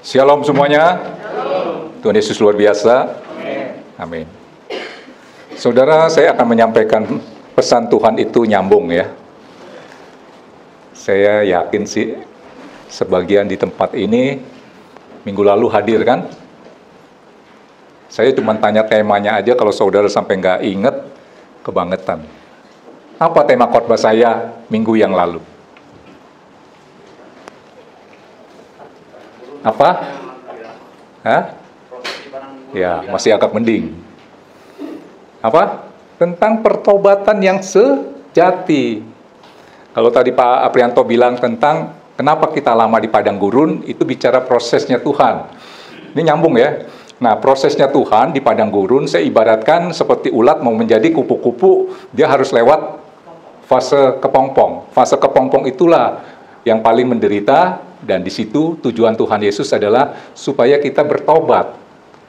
Shalom semuanya. Tuhan Yesus luar biasa. Amin. Saudara, saya akan menyampaikan pesan Tuhan itu nyambung ya. Saya yakin sih sebagian di tempat ini minggu lalu hadir kan. Saya cuma tanya temanya aja, kalau saudara sampai nggak inget, kebangetan. Apa tema khotbah saya minggu yang lalu? Apa? Hah? Ya, masih agak mending. Apa? Tentang pertobatan yang sejati. Kalau tadi Pak Aprianto bilang tentang kenapa kita lama di padang gurun, itu bicara prosesnya Tuhan. Ini nyambung ya. Nah, prosesnya Tuhan di padang gurun, saya ibaratkan seperti ulat mau menjadi kupu-kupu, dia harus lewat fase kepompong. Fase kepompong itulah yang paling menderita, dan di situ tujuan Tuhan Yesus adalah supaya kita bertobat.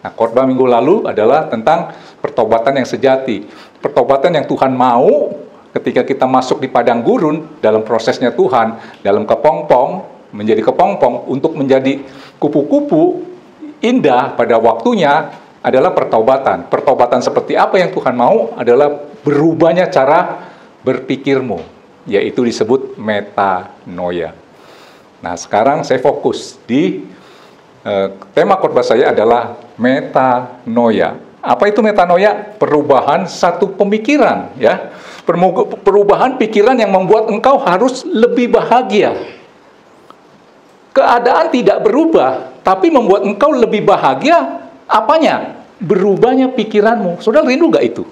Nah, khotbah minggu lalu adalah tentang pertobatan yang sejati. Pertobatan yang Tuhan mau ketika kita masuk di padang gurun, dalam prosesnya Tuhan, dalam kepompong, menjadi kepompong, untuk menjadi kupu-kupu indah pada waktunya adalah pertobatan. Pertobatan seperti apa yang Tuhan mau adalah berubahnya cara berpikirmu, yaitu disebut metanoia. Nah, sekarang saya fokus di tema khotbah saya adalah metanoia. Apa itu metanoia? Perubahan satu pemikiran, ya. Perubahan pikiran yang membuat engkau harus lebih bahagia. Keadaan tidak berubah, tapi membuat engkau lebih bahagia. Apanya? Berubahnya pikiranmu. Saudara rindu nggak itu?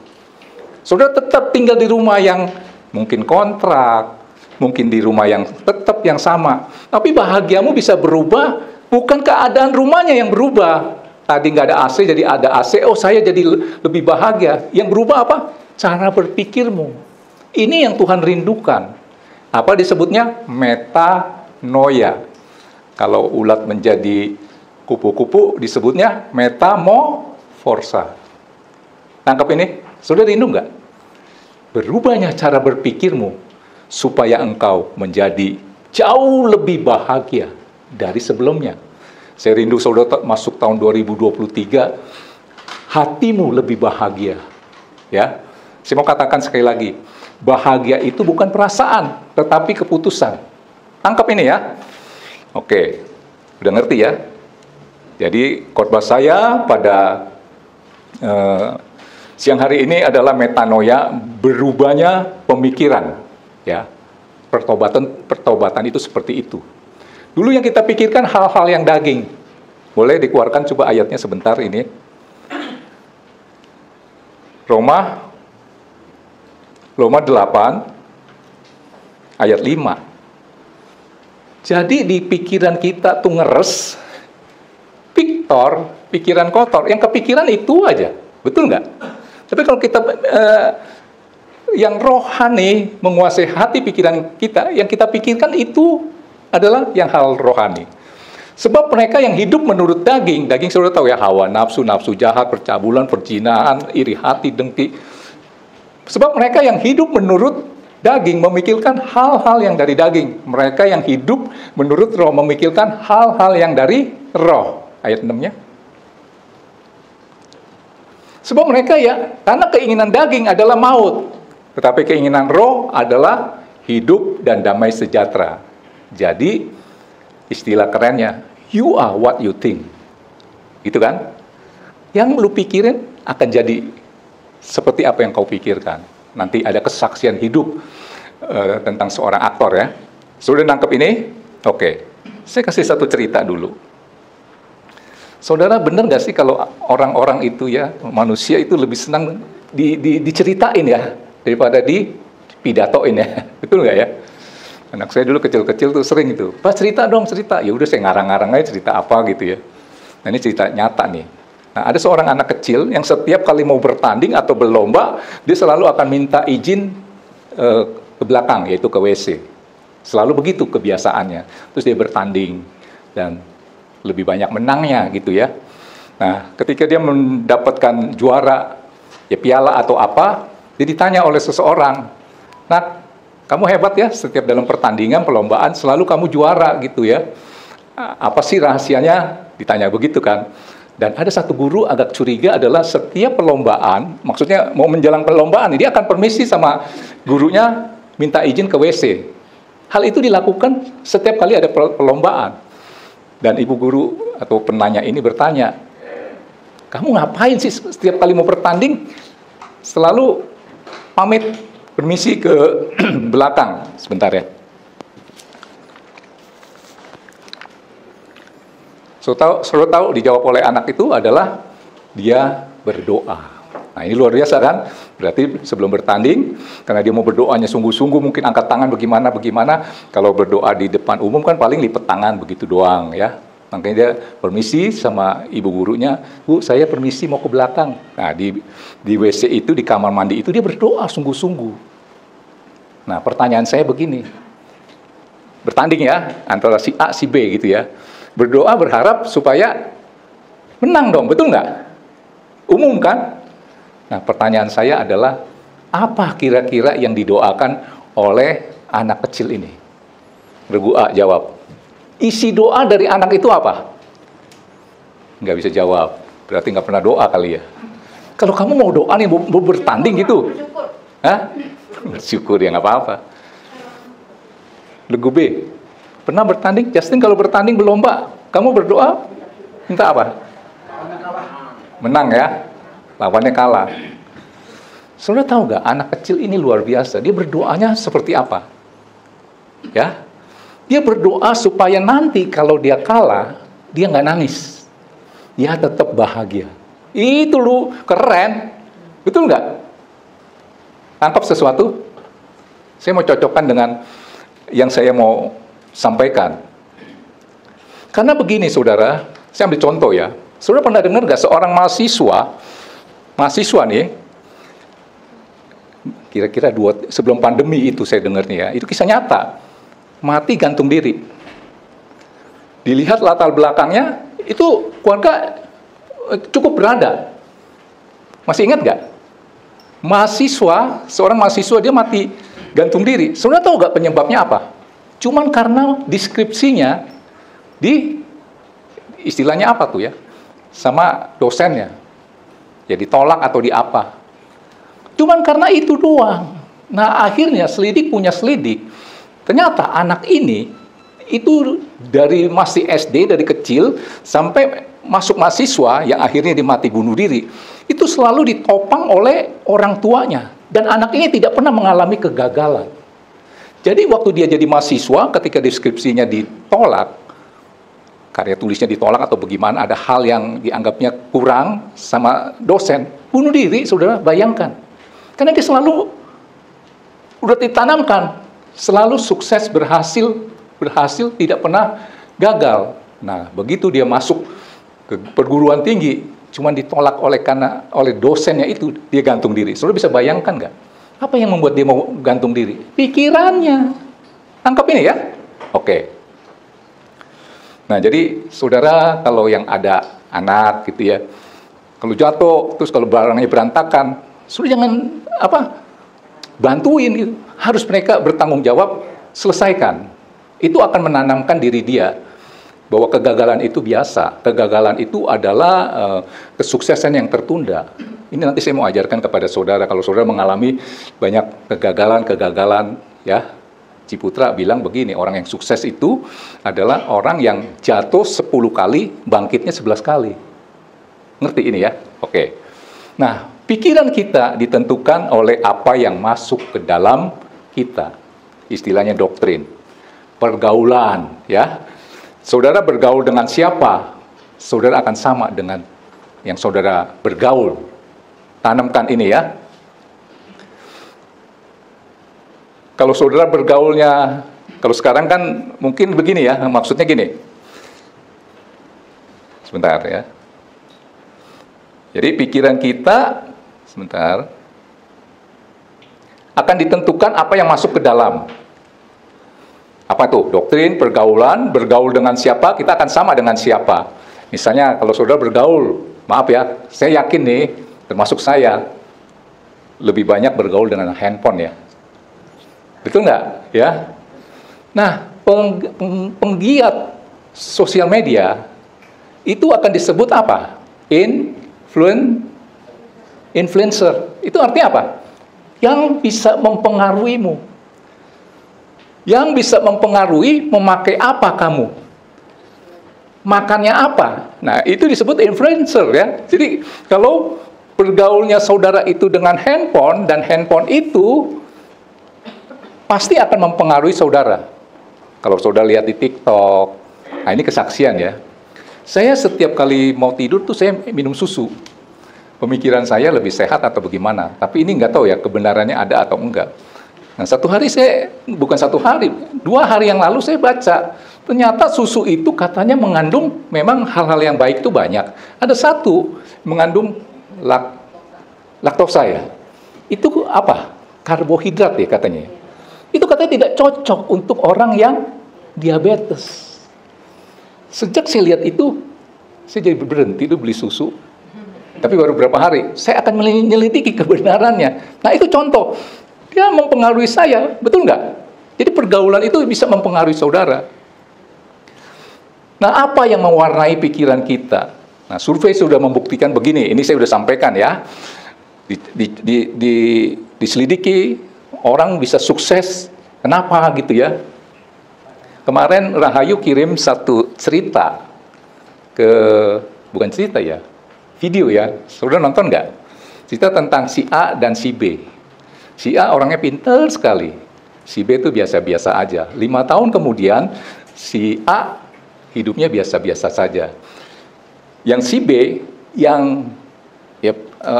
Saudara tetap tinggal di rumah yang mungkin kontrak, mungkin di rumah yang tetap yang sama, tapi bahagiamu bisa berubah, bukan keadaan rumahnya yang berubah. Tadi nggak ada AC, jadi ada AC, oh saya jadi lebih bahagia. Yang berubah apa? Cara berpikirmu. Ini yang Tuhan rindukan. Apa disebutnya? Metanoia. Kalau ulat menjadi kupu-kupu, disebutnya metamorfosa. Tangkap ini? Saudara rindu nggak? Berubahnya cara berpikirmu, supaya engkau menjadi jauh lebih bahagia dari sebelumnya. Saya rindu saudara masuk tahun 2023, hatimu lebih bahagia. Ya, saya mau katakan sekali lagi, bahagia itu bukan perasaan, tetapi keputusan. Tangkap ini ya. Oke, udah ngerti ya? Jadi khotbah saya pada siang hari ini adalah metanoia, berubahnya pemikiran. Ya, pertobatan itu seperti itu. Dulu yang kita pikirkan hal-hal yang daging. Boleh dikeluarkan coba ayatnya sebentar ini. Roma 8 ayat 5. Jadi di pikiran kita tuh ngeres, pikiran kotor. Yang kepikiran itu aja, betul nggak? Tapi kalau kita yang rohani menguasai hati pikiran kita, yang kita pikirkan itu adalah yang hal rohani. Sebab mereka yang hidup menurut daging saudara tahu ya, hawa nafsu, nafsu jahat, percabulan, perzinahan, iri hati, dengki. Sebab mereka yang hidup menurut daging memikirkan hal-hal yang dari daging. Mereka yang hidup menurut roh memikirkan hal-hal yang dari roh. Ayat 6-nya. Sebab mereka ya, karena keinginan daging adalah maut, tetapi keinginan roh adalah hidup dan damai sejahtera. Jadi, istilah kerennya, you are what you think. Gitu kan? Yang lu pikirin akan jadi seperti apa yang kau pikirkan. Nanti ada kesaksian hidup tentang seorang aktor ya. Sudah nangkep ini? Oke. Saya kasih satu cerita dulu. Saudara, benar nggak sih kalau orang-orang itu ya, manusia itu lebih senang diceritain ya, daripada dipidatoin ya? Betul nggak ya? Anak saya dulu kecil-kecil tuh sering itu, Pak cerita dong, cerita. Ya udah saya ngarang-ngarang aja cerita apa gitu ya. Nah ini cerita nyata nih. Nah ada seorang anak kecil yang setiap kali mau bertanding atau berlomba, dia selalu akan minta izin ke belakang, yaitu ke WC. Selalu begitu kebiasaannya. Terus dia bertanding dan lebih banyak menangnya gitu ya. Nah ketika dia mendapatkan juara, ya piala atau apa, dia ditanya oleh seseorang, "Nak, kamu hebat ya, setiap dalam pertandingan, perlombaan, selalu kamu juara gitu ya. Apa sih rahasianya Ditanya begitu kan. Dan ada satu guru agak curiga adalah setiap perlombaan, maksudnya mau menjelang perlombaan, dia akan permisi sama gurunya minta izin ke WC. Hal itu dilakukan setiap kali ada perlombaan. Dan ibu guru atau penanya ini bertanya, kamu ngapain sih setiap kali mau bertanding selalu pamit permisi ke belakang? Sebentar ya. Saudara tahu dijawab oleh anak itu adalah dia berdoa. Nah ini luar biasa kan? Berarti sebelum bertanding, karena dia mau berdoanya sungguh-sungguh, mungkin angkat tangan bagaimana. Kalau berdoa di depan umum kan paling lipat tangan begitu doang ya. Makanya dia permisi sama ibu gurunya, Bu saya permisi mau ke belakang. Nah di WC itu, di kamar mandi itu dia berdoa sungguh-sungguh. Nah pertanyaan saya begini, bertanding ya antara si A si B gitu ya. Berdoa berharap supaya menang dong, betul nggak? Umum kan? Nah pertanyaan saya adalah, apa kira-kira yang didoakan oleh anak kecil ini? Regu A jawab. Isi doa dari anak itu apa? Nggak bisa jawab, berarti nggak pernah doa kali ya. Kalau kamu mau doa nih, mau bertanding gitu, hah? Bersyukur ya nggak apa-apa. Regu B. Pernah bertanding? Justin kalau bertanding berlomba, kamu berdoa minta apa? Menang ya, lawannya kalah. Saudara tahu nggak, anak kecil ini luar biasa. Dia berdoanya seperti apa? Ya, dia berdoa supaya nanti kalau dia kalah, dia nggak nangis. Dia tetap bahagia. Itu lu keren, betul nggak? Tangkap sesuatu? Saya mau cocokkan dengan yang saya mau sampaikan. Karena begini saudara, saya ambil contoh ya. Saudara pernah dengar nggak seorang mahasiswa nih, kira-kira sebelum pandemi itu saya dengar nih ya, itu kisah nyata, mati gantung diri. Dilihat latar belakangnya, itu keluarga cukup berada. Masih ingat nggak? Seorang mahasiswa dia mati gantung diri. Saudara tahu nggak penyebabnya apa? Cuman karena deskripsinya istilahnya apa tuh ya, sama dosennya, ya ditolak atau di apa. Cuman karena itu doang. Nah akhirnya selidik punya selidik, ternyata anak ini itu dari masih SD, dari kecil sampai masuk mahasiswa yang akhirnya dia mati bunuh diri, itu selalu ditopang oleh orang tuanya. Dan anak ini tidak pernah mengalami kegagalan. Jadi waktu dia jadi mahasiswa, ketika deskripsinya ditolak, karya tulisnya ditolak atau bagaimana, ada hal yang dianggapnya kurang sama dosen, bunuh diri, saudara, bayangkan. Karena dia selalu udah ditanamkan, selalu sukses, berhasil, tidak pernah gagal. Nah, begitu dia masuk ke perguruan tinggi, cuman ditolak oleh dosennya itu, dia gantung diri. Saudara bisa bayangkan nggak? Apa yang membuat dia mau gantung diri? Pikirannya. Tangkap ini ya? Oke. Nah, jadi saudara kalau yang ada anak gitu ya, kalau jatuh, terus kalau barangnya berantakan, sudah jangan bantuin gitu. Harus mereka bertanggung jawab, selesaikan. Itu akan menanamkan diri dia bahwa kegagalan itu biasa. Kegagalan itu adalah kesuksesan yang tertunda. Ini nanti saya mau ajarkan kepada saudara. Kalau saudara mengalami banyak kegagalan, ya, Ciputra bilang begini, orang yang sukses itu adalah orang yang jatuh 10 kali, bangkitnya 11 kali. Ngerti ini ya? Oke. Nah, pikiran kita ditentukan oleh apa yang masuk ke dalam kita. Istilahnya doktrin. Pergaulan, ya. Saudara bergaul dengan siapa? Saudara akan sama dengan yang saudara bergaul. Tanamkan ini ya. Kalau saudara bergaulnya, kalau sekarang kan mungkin begini ya, maksudnya gini. Sebentar ya. Jadi pikiran kita, sebentar, akan ditentukan apa yang masuk ke dalam. Apa tuh? Doktrin, pergaulan, bergaul dengan siapa, kita akan sama dengan siapa. Misalnya kalau saudara bergaul, maaf ya, saya yakin nih, termasuk saya, lebih banyak bergaul dengan handphone ya. Betul nggak? Ya. Nah, penggiat sosial media itu akan disebut apa? Influencer. Itu artinya apa? Yang bisa mempengaruhimu. Yang bisa mempengaruhi memakai apa kamu. Makannya apa? Nah, itu disebut influencer ya. Jadi, kalau bergaulnya saudara itu dengan handphone, dan handphone itu pasti akan mempengaruhi saudara. Kalau saudara lihat di TikTok, nah ini kesaksian ya. Saya setiap kali mau tidur tuh saya minum susu. Pemikiran saya lebih sehat atau bagaimana. Tapi ini nggak tahu ya kebenarannya ada atau enggak. Nah, 2 hari yang lalu saya baca. Ternyata susu itu katanya mengandung memang hal-hal yang baik itu banyak. Ada satu mengandung laktosa ya. Itu apa? Karbohidrat ya katanya. Itu katanya tidak cocok untuk orang yang diabetes. Sejak saya lihat itu, saya jadi berhenti itu beli susu. Tapi baru berapa hari, saya akan menyelidiki kebenarannya. Nah, itu contoh. Dia mempengaruhi saya, betul nggak? Jadi pergaulan itu bisa mempengaruhi saudara. Nah, apa yang mewarnai pikiran kita? Nah, survei sudah membuktikan begini. Ini saya sudah sampaikan ya. Diselidiki, orang bisa sukses. Kenapa gitu ya? Kemarin Rahayu kirim satu cerita bukan cerita ya, video ya. Saudara nonton nggak? Cerita tentang si A dan si B. Si A orangnya pintar sekali. Si B itu biasa-biasa aja. 5 tahun kemudian, si A hidupnya biasa-biasa saja. Yang si B, yang ya,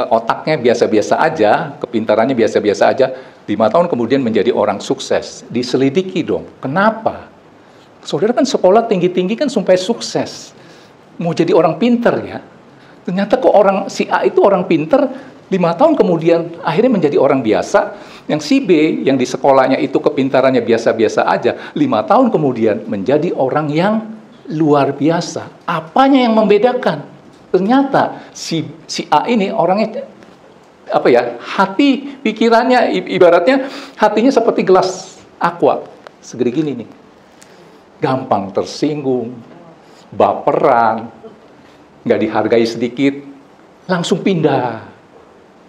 otaknya biasa-biasa aja, kepintarannya biasa-biasa aja, 5 tahun kemudian menjadi orang sukses. Diselidiki dong. Kenapa? Saudara kan sekolah tinggi-tinggi kan supaya sukses. Mau jadi orang pintar ya. Ternyata kok si A itu orang pintar, 5 tahun kemudian akhirnya menjadi orang biasa. Yang si B yang di sekolahnya itu kepintarannya biasa-biasa aja, 5 tahun kemudian menjadi orang yang luar biasa. Apanya yang membedakan? Ternyata si A ini orangnya apa ya? Hati pikirannya ibaratnya hatinya seperti gelas aqua segede gini nih. Gampang tersinggung, baperan, nggak dihargai sedikit, langsung pindah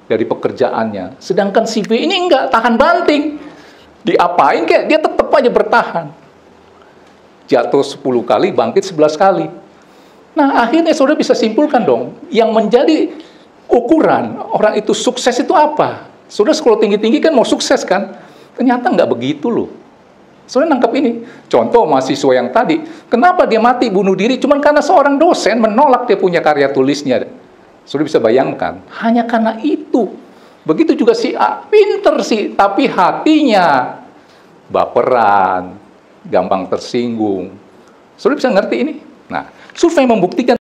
dari pekerjaannya. Sedangkan si B ini enggak, tahan banting. Diapain kayak dia tetap aja bertahan. Jatuh 10 kali, bangkit 11 kali. Nah, akhirnya saudara bisa simpulkan dong, yang menjadi ukuran orang itu sukses itu apa? Saudara sekolah tinggi-tinggi kan mau sukses kan? Ternyata enggak begitu loh. Saudara nangkep ini. Contoh mahasiswa yang tadi, kenapa dia mati bunuh diri? Cuman karena seorang dosen menolak dia punya karya tulisnya. Sudah bisa bayangkan, hanya karena itu. Begitu juga si A, pinter sih, tapi hatinya baperan, gampang tersinggung. Sudah bisa ngerti ini? Nah, survei membuktikan